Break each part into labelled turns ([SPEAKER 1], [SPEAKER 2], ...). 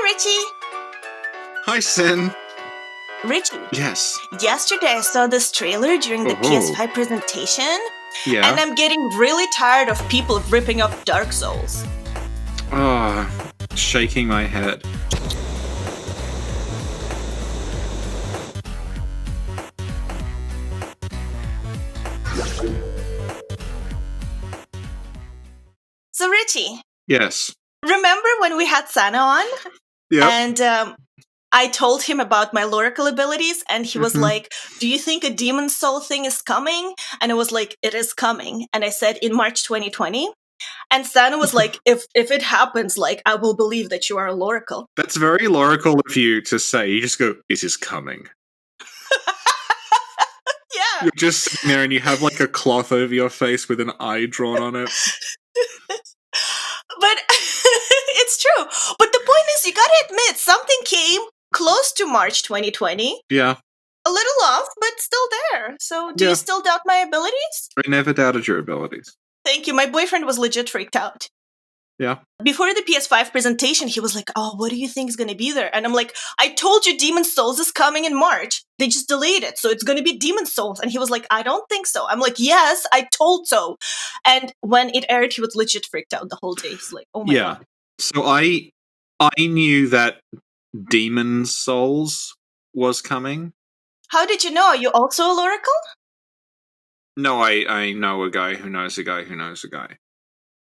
[SPEAKER 1] Richie!
[SPEAKER 2] Hi, Sin.
[SPEAKER 1] Richie,
[SPEAKER 2] Yes.
[SPEAKER 1] yesterday I saw this trailer during the
[SPEAKER 2] Oh.
[SPEAKER 1] PS5 presentation, and
[SPEAKER 2] Yeah.
[SPEAKER 1] I'm getting really tired of people ripping off Dark Souls.
[SPEAKER 2] Shaking my head.
[SPEAKER 1] So, Richie,
[SPEAKER 2] Yes.
[SPEAKER 1] remember when we had Sana on?
[SPEAKER 2] Yep.
[SPEAKER 1] And I told him about my Loracle abilities, and he was
[SPEAKER 2] Mhm.
[SPEAKER 1] like, "Do you think a Demon Soul thing is coming?" And I was like, "It is coming." And I said, "In March 2020." And Sana was like, if it happens, like, I will believe that you are a Loracle.
[SPEAKER 2] That's very Loracle of you to say. You just go, "It is coming."
[SPEAKER 1] Yeah.
[SPEAKER 2] You're just sitting there and you have like a cloth over your face with an eye drawn on it.
[SPEAKER 1] But it's true. But the point is, you gotta admit, something came close to March 2020.
[SPEAKER 2] Yeah.
[SPEAKER 1] A little off, but still there. So, do
[SPEAKER 2] Yeah.
[SPEAKER 1] you still doubt my abilities?
[SPEAKER 2] I never doubted your abilities.
[SPEAKER 1] Thank you. My boyfriend was legit freaked out.
[SPEAKER 2] Yeah.
[SPEAKER 1] Before the PS5 presentation, he was like, "Oh, what do you think is going to be there?" And I'm like, "I told you Demon Souls is coming in March. They just delayed it, so it's going to be Demon Souls." And he was like, "I don't think so." I'm like, "Yes, I told so." And when it aired, he was legit freaked out the whole day. He's like, "Oh my
[SPEAKER 2] Yeah.
[SPEAKER 1] god."
[SPEAKER 2] So I knew that Demon Souls was coming.
[SPEAKER 1] How did you know? Are you also a Loracle?
[SPEAKER 2] No, I know a guy who knows a guy who knows a guy.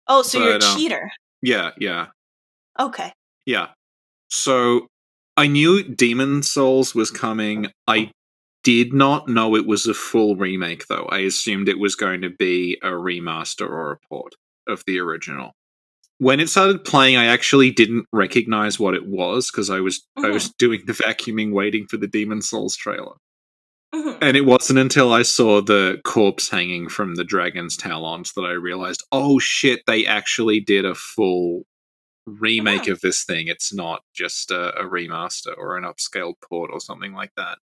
[SPEAKER 1] Oh, so you're a
[SPEAKER 2] But,
[SPEAKER 1] cheater.
[SPEAKER 2] Yeah.
[SPEAKER 1] Okay.
[SPEAKER 2] Yeah. So I knew Demon Souls was coming. I did not know it was a full remake, though. I assumed it was going to be a remaster or a port of the original. When it started playing, I actually didn't recognize what it was because I was doing the vacuuming, waiting for the Demon Souls trailer. And it wasn't until I saw the corpse hanging from the dragon's talons that I realized, oh shit, they actually did a full remake of this thing. It's not just a remaster or an upscaled port or something like that.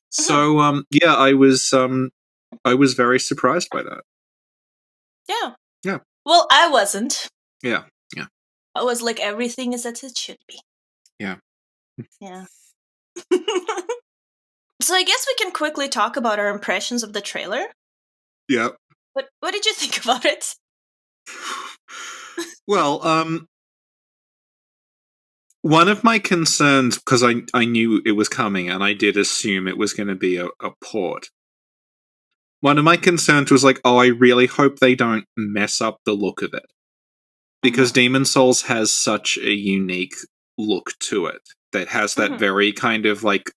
[SPEAKER 2] So yeah, I was very surprised by that.
[SPEAKER 1] Yeah.
[SPEAKER 2] Yeah.
[SPEAKER 1] Well, I wasn't.
[SPEAKER 2] Yeah.
[SPEAKER 1] I was like, everything is as it should be.
[SPEAKER 2] Yeah.
[SPEAKER 1] Yeah. So I guess we can quickly talk about our impressions of the trailer.
[SPEAKER 2] Yeah.
[SPEAKER 1] What did you think about it?
[SPEAKER 2] Well, one of my concerns, because I knew it was coming and I did assume it was going to be a port. One of my concerns was like, oh, I really hope they don't mess up the look of it. Because Demon Souls has such a unique look to it that has that very kind of like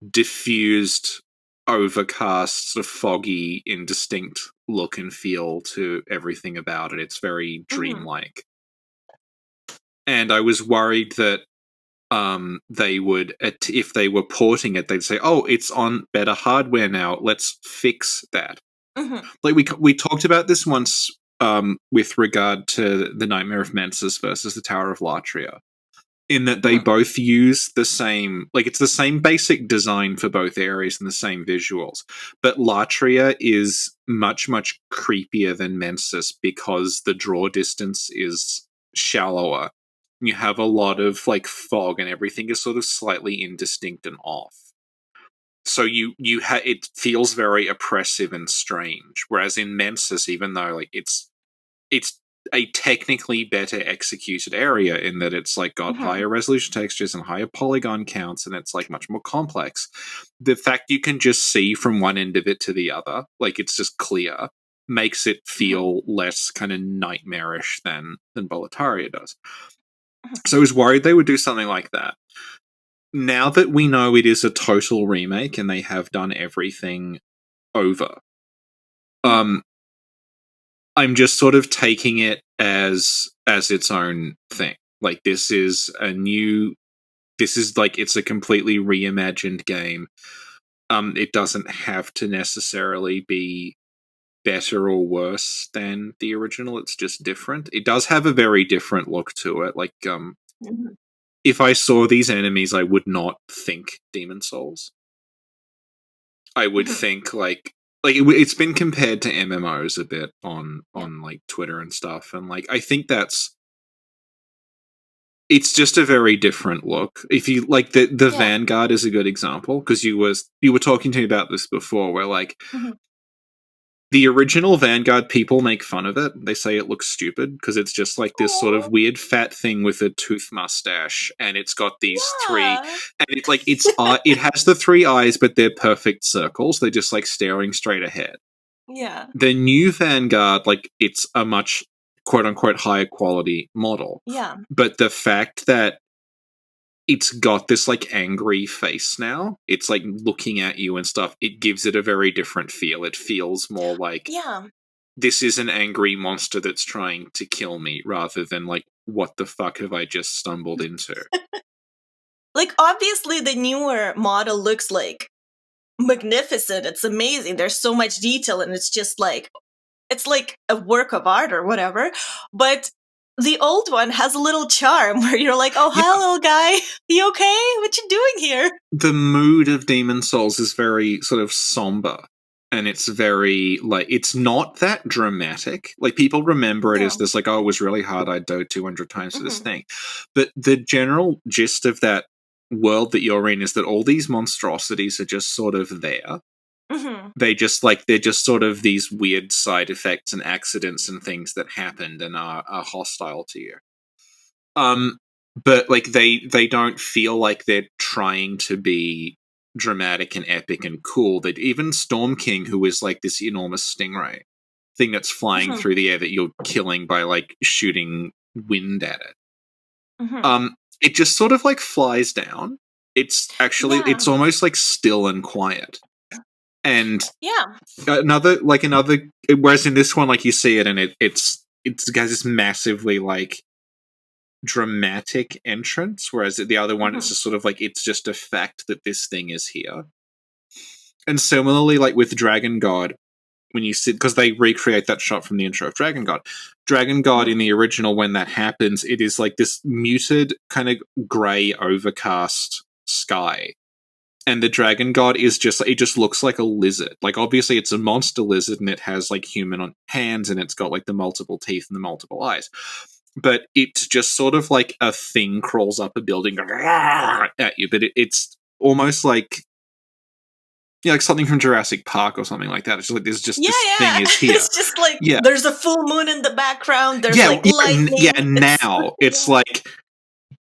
[SPEAKER 2] diffused, overcast, sort of foggy, indistinct look and feel to everything about it. It's very dreamlike. And I was worried that they would, if they were porting it, they'd say, "Oh, it's on better hardware now. Let's fix that." Like we talked about this once with regard to the Nightmare of Mensis versus the Tower of Latria, in that they both use the same, like it's the same basic design for both areas and the same visuals, but Latria is much creepier than Mensis because the draw distance is shallower. You have a lot of like fog and everything is sort of slightly indistinct and off. So it feels very oppressive and strange. Whereas in Mensis, even though like it's a technically better executed area in that it's like got higher resolution textures and higher polygon counts and it's like much more complex, the fact you can just see from one end of it to the other, like it's just clear, makes it feel less kind of nightmarish than Boletaria does. So I was worried they would do something like that. Now that we know it is a total remake and they have done everything over, I'm just sort of taking it as its own thing. Like this is like it's a completely reimagined game. It doesn't have to necessarily be better or worse than the original. It's just different. It does have a very different look to it. Like if I saw these enemies, I would not think Demon Souls. I would think like it's been compared to MMOs a bit on like Twitter and stuff, and like I think that's it's just a very different look. If you like the
[SPEAKER 1] Yeah.
[SPEAKER 2] Vanguard is a good example because you were talking to me about this before, where like
[SPEAKER 1] Mhm.
[SPEAKER 2] the original Vanguard, people make fun of it. They say it looks stupid because it's just like this sort of
[SPEAKER 1] Oh,
[SPEAKER 2] weird fat thing with a tooth mustache, and it's got these three,
[SPEAKER 1] yeah.
[SPEAKER 2] and it's like it has the three eyes, but they're perfect circles. They're just like staring straight ahead.
[SPEAKER 1] Yeah.
[SPEAKER 2] The new Vanguard, like it's a much quote unquote higher quality model,
[SPEAKER 1] Yeah.
[SPEAKER 2] but the fact that it's got this like angry face now. It's like looking at you and stuff. It gives it a very different feel. It feels more like
[SPEAKER 1] Yeah.
[SPEAKER 2] this is an angry monster that's trying to kill me rather than like what the fuck have I just stumbled into.
[SPEAKER 1] Like obviously the newer model looks like magnificent. It's amazing. There's so much detail and it's just like it's like a work of art or whatever. But the old one has a little charm where you're like, "Oh,
[SPEAKER 2] Yeah,
[SPEAKER 1] hi little guy. You okay? What you doing here?"
[SPEAKER 2] the mood of Demon Souls is very sort of somber. And it's very like it's not that dramatic. Like people remember it
[SPEAKER 1] Yeah.
[SPEAKER 2] as this like, oh, it was really hard. I died 200 times for this
[SPEAKER 1] Mhm.
[SPEAKER 2] thing. But the general gist of that world that you're in is that all these monstrosities are just sort of there.
[SPEAKER 1] Mhm.
[SPEAKER 2] They're just sort of these weird side effects and accidents and things that happened and are hostile to you. Um, but like they don't feel like they're trying to be dramatic and epic and cool. That even Storm King, who is like this enormous stingray thing that's flying
[SPEAKER 1] Mhm.
[SPEAKER 2] through the air that you're killing by like shooting wind at it.
[SPEAKER 1] Mhm.
[SPEAKER 2] It just sort of like flies down. It's
[SPEAKER 1] Yeah.
[SPEAKER 2] almost like still and quiet. And
[SPEAKER 1] Yeah.
[SPEAKER 2] another whereas in this one like you see it and it's got this massively like dramatic entrance, whereas the other one it's
[SPEAKER 1] Mhm.
[SPEAKER 2] just sort of like it's just a fact that this thing is here. And similarly, like with Dragon God, when you sit because they recreate that shot from the intro of Dragon God. Dragon God
[SPEAKER 1] Mhm.
[SPEAKER 2] in the original, when that happens, it is like this muted kind of grey overcast sky. And the Dragon God is just it just looks like a lizard. Like obviously it's a monster lizard and it has like human on hands and it's got like the multiple teeth and the multiple eyes. But it's just sort of like a thing crawls up a building at you, but it's almost like like something from Jurassic Park or something like that. It's just like there's just
[SPEAKER 1] Yeah,
[SPEAKER 2] this thing
[SPEAKER 1] yeah.
[SPEAKER 2] is here.
[SPEAKER 1] It's just like
[SPEAKER 2] Yeah.
[SPEAKER 1] there's a full moon in the background. There's
[SPEAKER 2] Yeah,
[SPEAKER 1] like
[SPEAKER 2] yeah, yeah,
[SPEAKER 1] lightning. It's
[SPEAKER 2] now it's
[SPEAKER 1] yeah.
[SPEAKER 2] like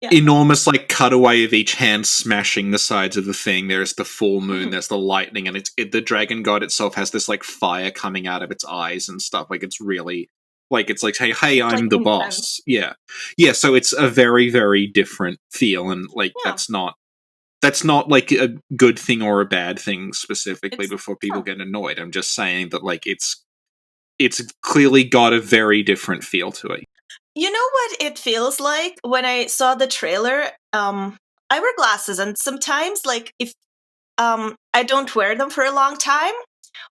[SPEAKER 1] Yeah.
[SPEAKER 2] enormous like cutaway of each hand smashing the sides of the thing. There's the full moon,
[SPEAKER 1] Mhm.
[SPEAKER 2] there's the lightning, and the dragon god itself has this like fire coming out of its eyes and stuff. Like it's really like it's like hey,
[SPEAKER 1] It's like
[SPEAKER 2] I'm the
[SPEAKER 1] intense.
[SPEAKER 2] boss. Yeah. Yeah, so it's a very, very different feel and like
[SPEAKER 1] Yeah.
[SPEAKER 2] that's not like a good thing or a bad thing specifically
[SPEAKER 1] It's
[SPEAKER 2] before people
[SPEAKER 1] yeah.
[SPEAKER 2] get annoyed. I'm just saying that like it's clearly got a very different feel to it.
[SPEAKER 1] You know what it feels like when I saw the trailer? I wear glasses, and sometimes, like, if I don't wear them for a long time,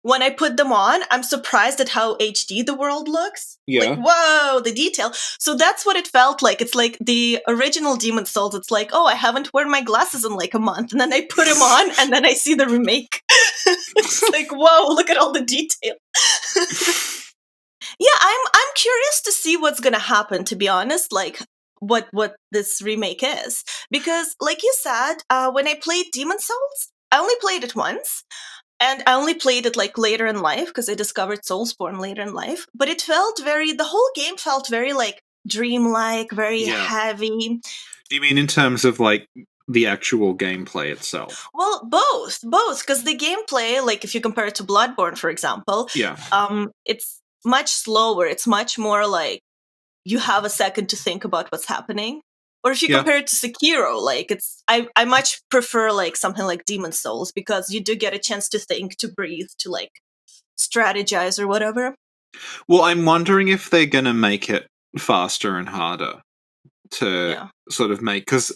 [SPEAKER 1] when I put them on, I'm surprised at how HD the world looks. Like,
[SPEAKER 2] Yeah.
[SPEAKER 1] whoa, the detail. So that's what it felt like. It's like the original Demon Souls. It's like, oh, I haven't worn my glasses in like a month, and then I put them on, and then I see the remake. It's like, whoa, look at all the detail. Yeah, I'm curious to see what's gonna happen. To be honest, like what this remake is, because like you said, when I played Demon Souls, I only played it once, and I only played it like later in life because I discovered Soulsborne later in life. But it felt the whole game felt very like dreamlike, very
[SPEAKER 2] Yeah.
[SPEAKER 1] heavy.
[SPEAKER 2] Do you mean in terms of like the actual gameplay itself?
[SPEAKER 1] Well, both, because the gameplay, like if you compare it to Bloodborne, for example,
[SPEAKER 2] Yeah.
[SPEAKER 1] it's much slower. It's much more like you have a second to think about what's happening. Or if you
[SPEAKER 2] Yeah.
[SPEAKER 1] compare it to Sekiro, like I much prefer like something like Demon Souls because you do get a chance to think, to breathe, to like strategize or whatever.
[SPEAKER 2] Well, I'm wondering if they're going to make it faster and harder to
[SPEAKER 1] Yeah.
[SPEAKER 2] sort of make cuz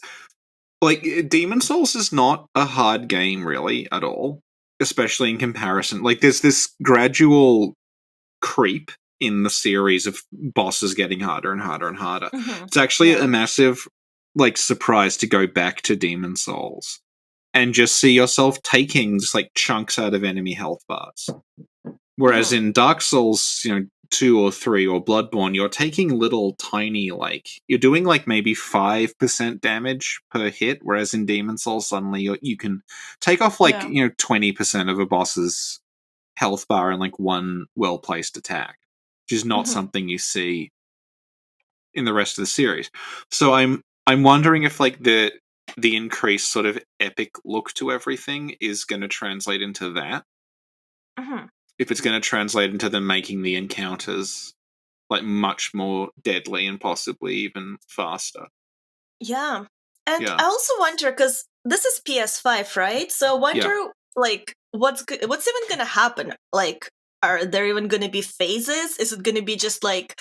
[SPEAKER 2] like Demon Souls is not a hard game really at all, especially in comparison. Like there's this gradual creep in the series of bosses getting harder and harder and harder.
[SPEAKER 1] Hmm.
[SPEAKER 2] It's actually
[SPEAKER 1] Yeah.
[SPEAKER 2] a massive like surprise to go back to Demon Souls and just see yourself taking just like chunks out of enemy health bars. Whereas
[SPEAKER 1] Hmm.
[SPEAKER 2] in Dark Souls, 2 or 3 or Bloodborne, you're taking little tiny, like, you're doing like maybe 5% damage per hit, whereas in Demon Souls, suddenly you can take off like,
[SPEAKER 1] Yeah.
[SPEAKER 2] 20% of a boss's health bar in like one well placed attack, which is not
[SPEAKER 1] Hmm.
[SPEAKER 2] something you see in the rest of the series. So I'm wondering if like the increased sort of epic look to everything is going to translate into that.
[SPEAKER 1] Hmm.
[SPEAKER 2] If it's going to translate into them making the encounters like much more deadly and possibly even faster.
[SPEAKER 1] Yeah. And
[SPEAKER 2] Yeah,
[SPEAKER 1] I also wonder because this is PS5, right? So I
[SPEAKER 2] yeah,
[SPEAKER 1] wonder, like, what's even gonna happen? Like, are there even gonna be phases? Is it gonna be just like,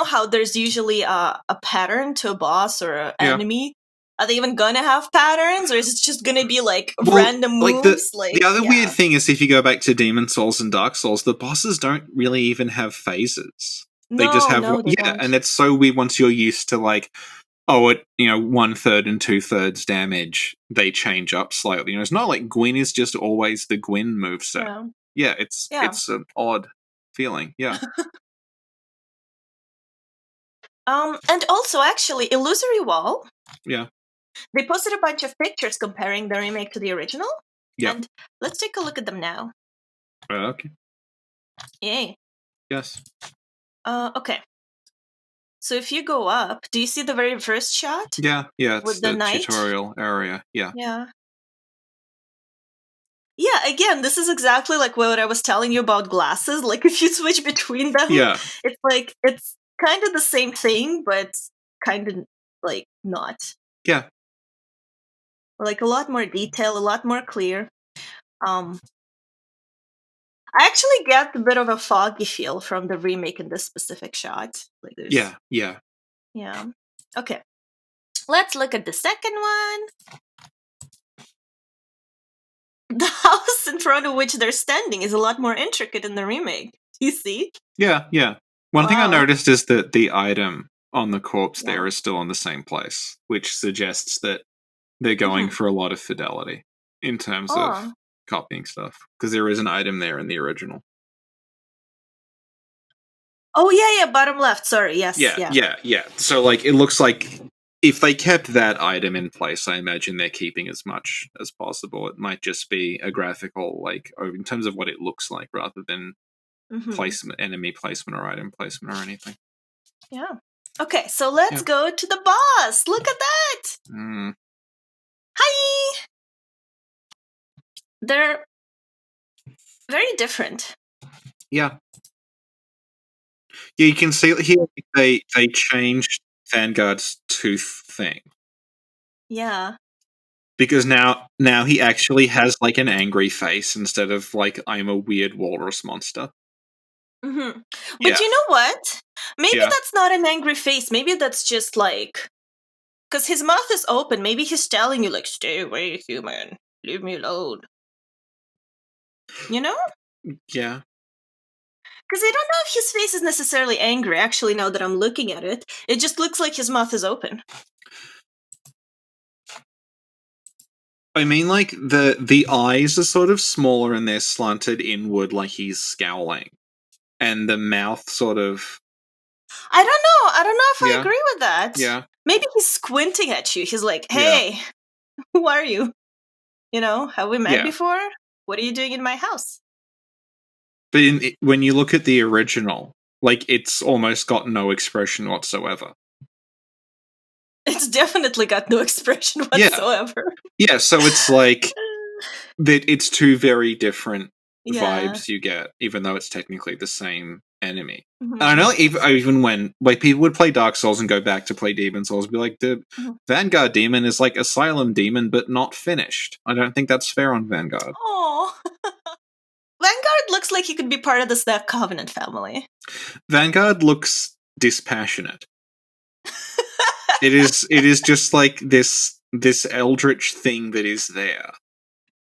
[SPEAKER 1] how there's usually a pattern to a boss or an
[SPEAKER 2] yeah.
[SPEAKER 1] enemy? Are they even gonna have patterns, or is it just gonna be like
[SPEAKER 2] Well,
[SPEAKER 1] random
[SPEAKER 2] like the
[SPEAKER 1] moves?
[SPEAKER 2] the
[SPEAKER 1] Like,
[SPEAKER 2] other weird
[SPEAKER 1] yeah.
[SPEAKER 2] thing is if you go back to Demon Souls and Dark Souls, the bosses don't really even have phases. They just
[SPEAKER 1] No,
[SPEAKER 2] have
[SPEAKER 1] no, they
[SPEAKER 2] yeah,
[SPEAKER 1] don't.
[SPEAKER 2] and it's so weird once you're used to like at 1/3 and 2/3 damage, they change up slightly. It's not like Gwyn is just always the Gwyn moveset.
[SPEAKER 1] Yeah.
[SPEAKER 2] Yeah, it's
[SPEAKER 1] Yeah.
[SPEAKER 2] it's an odd feeling. Yeah,
[SPEAKER 1] And also, actually, Illusory Wall,
[SPEAKER 2] yeah,
[SPEAKER 1] they posted a bunch of pictures comparing the remake to the original,
[SPEAKER 2] yeah.
[SPEAKER 1] and let's take a look at them now.
[SPEAKER 2] Okay.
[SPEAKER 1] Yay.
[SPEAKER 2] Yes.
[SPEAKER 1] Okay. So if you go up, do you see the very first shot
[SPEAKER 2] Yeah, yeah. It's
[SPEAKER 1] with the
[SPEAKER 2] the
[SPEAKER 1] knight?
[SPEAKER 2] tutorial area. Yeah,
[SPEAKER 1] Yeah. Yeah, again, this is exactly like what I was telling you about glasses. Like if you switch between them,
[SPEAKER 2] yeah,
[SPEAKER 1] it's kind of the same thing, but kind of like not.
[SPEAKER 2] yeah,
[SPEAKER 1] Like a lot more detail, a lot more clear. Um I actually get a bit of a foggy feel from the remake in this specific shot. Like there's
[SPEAKER 2] yeah, yeah.
[SPEAKER 1] yeah. Okay. Let's look at the second one. The house in front of which they're standing is a lot more intricate in the remake. You see?
[SPEAKER 2] Yeah, yeah. One thing I
[SPEAKER 1] Wow.
[SPEAKER 2] noticed is that the item on the corpse
[SPEAKER 1] Yeah.
[SPEAKER 2] there is still in the same place, which suggests that they're going
[SPEAKER 1] Hmm.
[SPEAKER 2] for a lot of fidelity in terms of
[SPEAKER 1] Oh.
[SPEAKER 2] copying stuff. Because there is an item there in the original.
[SPEAKER 1] Oh yeah, yeah. Bottom left. Sorry. Yes.
[SPEAKER 2] Yeah,
[SPEAKER 1] Yeah.
[SPEAKER 2] yeah, yeah. So, like, it looks like if they kept that item in place, I imagine they're keeping as much as possible. It might just be a graphical, like, in terms of what it looks like, rather than
[SPEAKER 1] Hmm.
[SPEAKER 2] placement, enemy placement, or item placement, or anything.
[SPEAKER 1] Yeah. Okay. So let's
[SPEAKER 2] Yeah.
[SPEAKER 1] go to the boss. Look at that.
[SPEAKER 2] Mm,
[SPEAKER 1] Hi. They're very different.
[SPEAKER 2] yeah. Yeah, you can see here they changed Vanguard's tooth thing
[SPEAKER 1] Yeah.
[SPEAKER 2] because now he actually has like an angry face instead of like I'm a weird walrus monster.
[SPEAKER 1] Hmm. But
[SPEAKER 2] Yeah,
[SPEAKER 1] you know what? Maybe
[SPEAKER 2] yeah,
[SPEAKER 1] that's not an angry face. Maybe that's just like because his mouth is open. Maybe he's telling you like, "Stay away, human. Leave me alone." You know?
[SPEAKER 2] yeah.
[SPEAKER 1] Because I don't know if his face is necessarily angry. Actually, now that I'm looking at it, it just looks like his mouth is open.
[SPEAKER 2] I mean, like the eyes are sort of smaller and they're slanted inward, like he's scowling, and the mouth sort of
[SPEAKER 1] I don't know. I don't know if I
[SPEAKER 2] yeah,
[SPEAKER 1] agree with that.
[SPEAKER 2] yeah,
[SPEAKER 1] Maybe he's squinting at you. He's like,
[SPEAKER 2] yeah.
[SPEAKER 1] "Hey, who are you? Have we met
[SPEAKER 2] Yeah.
[SPEAKER 1] before? What are you doing in my house?"
[SPEAKER 2] But when you look at the original, like it's almost got no expression whatsoever.
[SPEAKER 1] It's definitely got no expression
[SPEAKER 2] Yeah,
[SPEAKER 1] whatsoever.
[SPEAKER 2] yeah. So it's like that. It's two very different
[SPEAKER 1] Yeah.
[SPEAKER 2] vibes you get, even though it's technically the same enemy. And I
[SPEAKER 1] Hmm.
[SPEAKER 2] know even when like people would play Dark Souls and go back to play Demon Souls, be like the Vanguard demon is like Asylum demon, but not finished. I don't think that's fair on Vanguard.
[SPEAKER 1] Oh, Vanguard looks like he could be part of the Snap Covenant family.
[SPEAKER 2] Vanguard looks dispassionate. It is just like this eldritch thing that is there.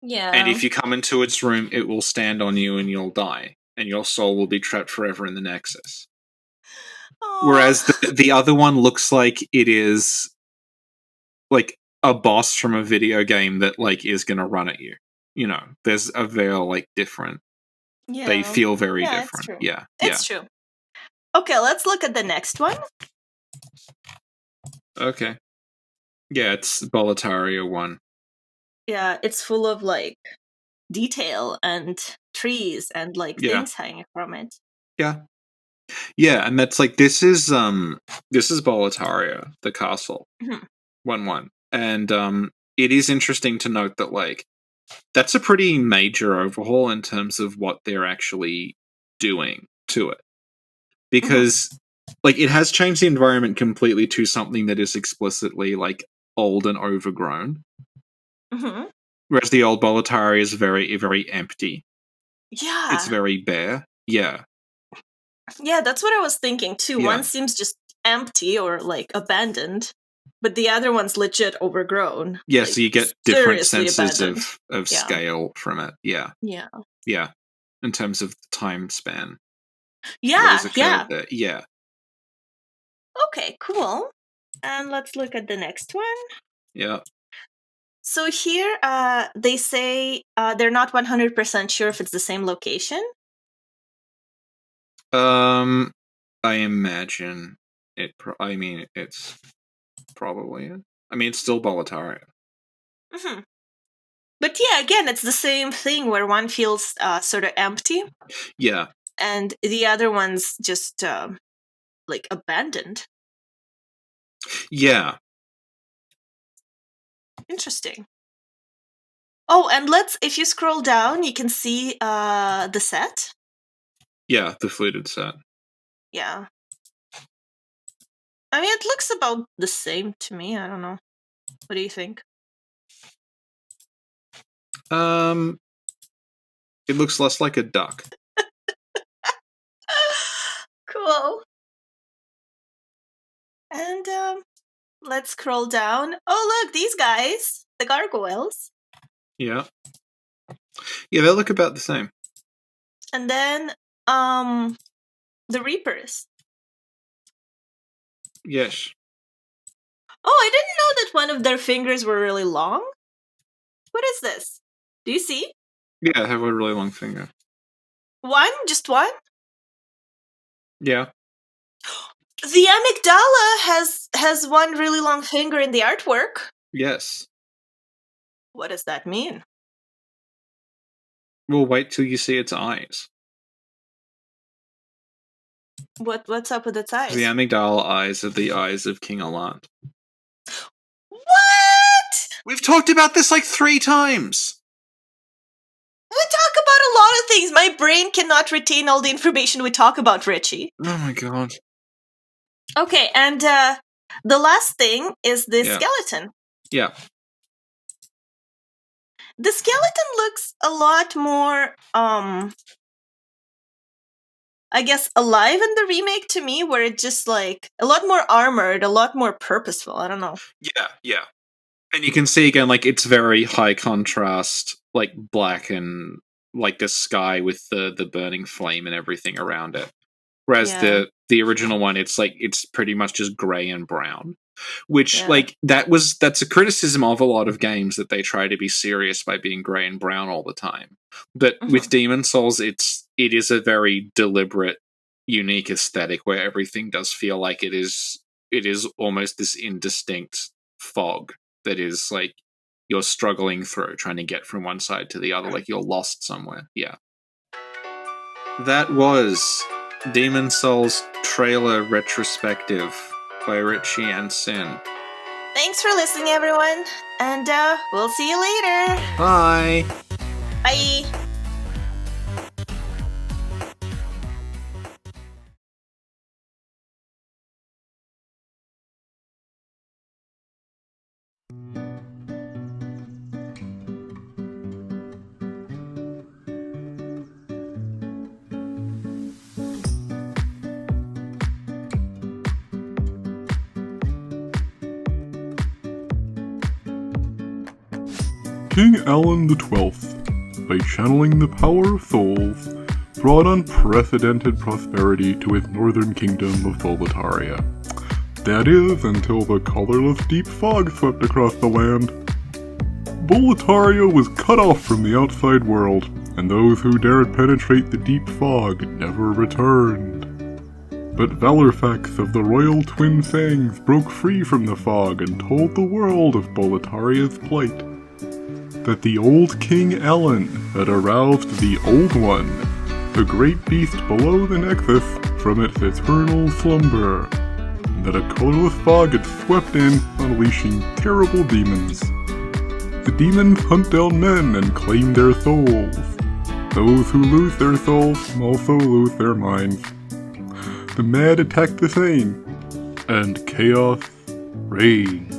[SPEAKER 2] And
[SPEAKER 1] Yeah.
[SPEAKER 2] if you come into its room, it will stand on you and you'll die. And your soul will be trapped forever in the Nexus. Whereas
[SPEAKER 1] Oh.
[SPEAKER 2] the other one looks like it is like a boss from a video game that like is gonna run at you. There's a very like different. They
[SPEAKER 1] Yeah.
[SPEAKER 2] feel very
[SPEAKER 1] Yeah, it's
[SPEAKER 2] different.
[SPEAKER 1] true.
[SPEAKER 2] Yeah, yeah,
[SPEAKER 1] It's true. Okay, let's look at the next one.
[SPEAKER 2] Okay. Yeah, it's Boletaria 1.
[SPEAKER 1] Yeah, it's full of like detail and trees and like
[SPEAKER 2] Yeah.
[SPEAKER 1] things hanging from it.
[SPEAKER 2] Yeah. Yeah, and that's like this is Boletaria, the castle.
[SPEAKER 1] Mhm.
[SPEAKER 2] 1-1. And it is interesting to note that like that's a pretty major overhaul in terms of what they're actually doing to it. Because like it has changed the environment completely to something that is explicitly like old and overgrown.
[SPEAKER 1] Mhm.
[SPEAKER 2] Whereas the old Boletaria is very, very empty. It's
[SPEAKER 1] Yeah.
[SPEAKER 2] very bare. Yeah.
[SPEAKER 1] Yeah, that's what I was thinking too.
[SPEAKER 2] Yeah.
[SPEAKER 1] One seems just empty or like abandoned, but the other one's legit overgrown.
[SPEAKER 2] Yeah,
[SPEAKER 1] like,
[SPEAKER 2] so you get different
[SPEAKER 1] seriously
[SPEAKER 2] senses
[SPEAKER 1] abandoned.
[SPEAKER 2] of
[SPEAKER 1] Yeah.
[SPEAKER 2] scale from it. Yeah.
[SPEAKER 1] Yeah.
[SPEAKER 2] Yeah. In terms of time span that
[SPEAKER 1] Yeah,
[SPEAKER 2] has occurred
[SPEAKER 1] yeah.
[SPEAKER 2] there. Yeah.
[SPEAKER 1] Okay, cool. And let's look at the next one.
[SPEAKER 2] Yeah.
[SPEAKER 1] So here, they say they're not 100% sure if it's the same location.
[SPEAKER 2] I imagine it. I mean, it's probably it. I mean, it's still Boletaria.
[SPEAKER 1] Hmm. But yeah, again, it's the same thing where one feels sort of empty
[SPEAKER 2] Yeah.
[SPEAKER 1] and the other one's just like abandoned.
[SPEAKER 2] Yeah.
[SPEAKER 1] Interesting. Oh, and if you scroll down, you can see the set.
[SPEAKER 2] Yeah. The fluted set.
[SPEAKER 1] Yeah. I mean, it looks about the same to me. I don't know. What do you think?
[SPEAKER 2] It looks less like a duck.
[SPEAKER 1] Cool. And let's scroll down. Oh, look, these guys, the gargoyles.
[SPEAKER 2] Yeah. Yeah, they look about the same.
[SPEAKER 1] And then the reapers.
[SPEAKER 2] Yes.
[SPEAKER 1] Oh, I didn't know that one of their fingers were really long. What is this? Do you see?
[SPEAKER 2] Yeah, I have a really long finger.
[SPEAKER 1] One? Just one?
[SPEAKER 2] Yeah.
[SPEAKER 1] The amygdala has one really long finger in the artwork.
[SPEAKER 2] Yes.
[SPEAKER 1] What does that mean?
[SPEAKER 2] We'll wait till you see its eyes.
[SPEAKER 1] What's up with its eyes?
[SPEAKER 2] The amygdala eyes are the eyes of King Alant.
[SPEAKER 1] What?
[SPEAKER 2] We've talked about this like 3 times!
[SPEAKER 1] We talk about a lot of things. My brain cannot retain all the information we talk about, Richie.
[SPEAKER 2] Oh my god.
[SPEAKER 1] Okay, and the last thing is this
[SPEAKER 2] Yeah.
[SPEAKER 1] skeleton.
[SPEAKER 2] Yeah.
[SPEAKER 1] The skeleton looks a lot more, I guess, alive in the remake to me, where it's just like a lot more armored, a lot more purposeful. I don't know.
[SPEAKER 2] Yeah, yeah. And you can see again, like, it's very high contrast, like, black and, like, the sky with the burning flame and everything around it. Whereas
[SPEAKER 1] Yeah.
[SPEAKER 2] the original one, it's like, it's pretty much just grey and brown. Which,
[SPEAKER 1] Yeah.
[SPEAKER 2] like, that's a criticism of a lot of games, that they try to be serious by being grey and brown all the time. But with Demon Souls, it is a very deliberate, unique aesthetic where everything does feel like it is almost this indistinct fog that is like you're struggling through, trying to get from one side to the other, like you're lost somewhere. Yeah. That was Demon Souls trailer retrospective by Richie and Sin.
[SPEAKER 1] Thanks for listening, everyone, and we'll see you later.
[SPEAKER 2] Bye!
[SPEAKER 1] Bye!
[SPEAKER 3] King Alan XII, by channeling the power of souls, brought unprecedented prosperity to his northern kingdom of Boletaria. That is, until the colorless deep fog swept across the land. Boletaria was cut off from the outside world, and those who dared penetrate the deep fog never returned. But Valorfax of the Royal Twin Fangs broke free from the fog and told the world of Boletaria's plight. That the old King Ellen had aroused the Old One, the great beast below the Nexus, from its eternal slumber, and that a colorless fog had swept in, unleashing terrible demons. The demons hunt down men and claim their souls. Those who lose their souls also lose their minds. The mad attack the sane, and chaos reigns.